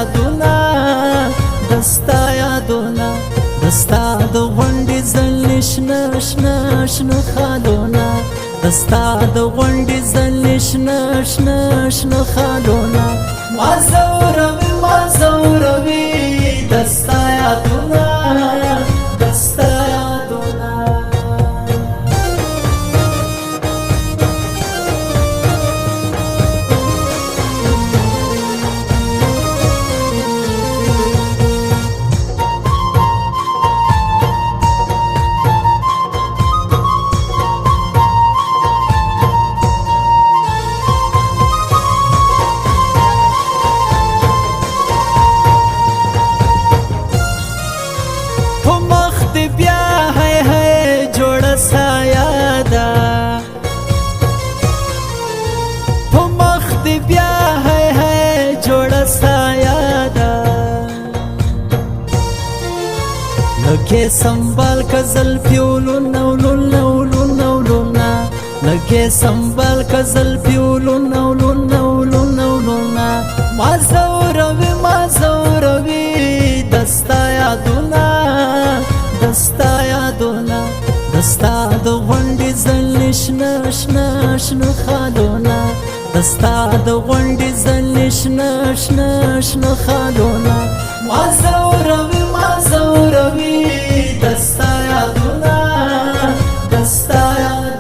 یادونه دستا یادونه دستا د غونډې زلې شنه شنه شنه خالونه دستا د غونډې زلې شنه شنه شنه خالونه ما زوروي دستا یادونه دستا یادونه بیا هی هی جوړه سایه ده په مخ دې بیا هی هی جوړه سایه ده لکه سنبال که زلفې ولونه ولونه ولونه ولونه لکه سنبال که زلفې ولونه ولونه ولونه ولونه ما زوروي دستا یادونه دستا یادونه دستا د غونډې زلې شنه شنه شنه خالونه دستا د غونډې زلې شنه شنه شنه خالونه ما زوروي دستا یادونه دستا یادونه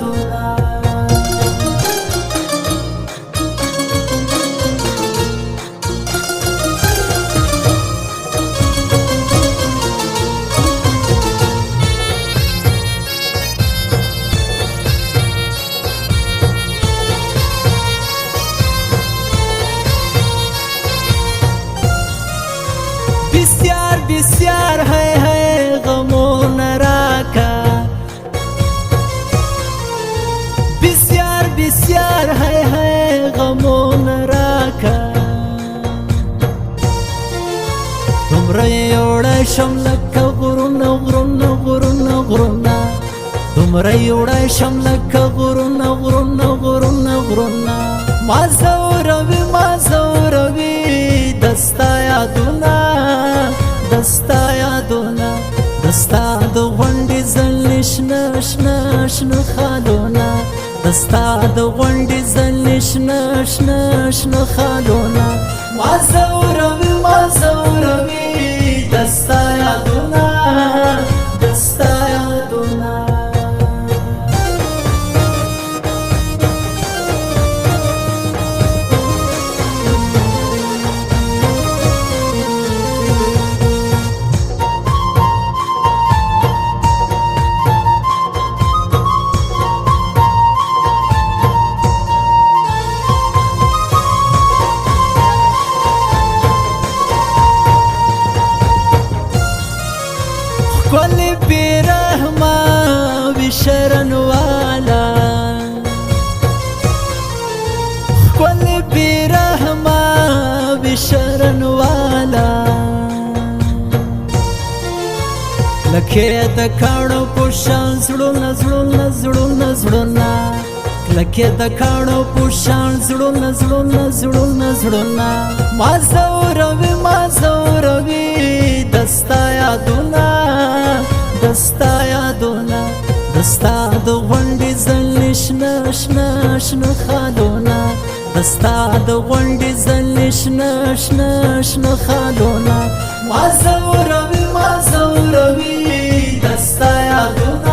بسیار هی هی غمونه راکه بسیار هی هی غمونه راکه دومره یوړی شم لکه غرونه غرونه غرونه غرونه دومره یوړی شم لکه غرونه غرونه غرونه غرونه ما زوروي دستا یادونه دستا یادونه دستا د غونډې زلې شنه شنه شنه خالونه دستا د غونډې زلې شنه شنه شنه خالونه ما زوروي دستا یادونه دستا یادونه کل بیرحمه وشرن والا کل بیرحمه وشرن والا لکه د کاڼو په شان زړونه زړونه زړونه زړونه لکه د کاڼو په شان زړونه زړونه زړونه زړونه ما زوروي دستا یادونه دستا یادونه دستا د غونډې زلې شنه شنه شنه خالونه دستا د غونډې زلې شنه شنه شنه خالونه ما زوروي دستا یادونه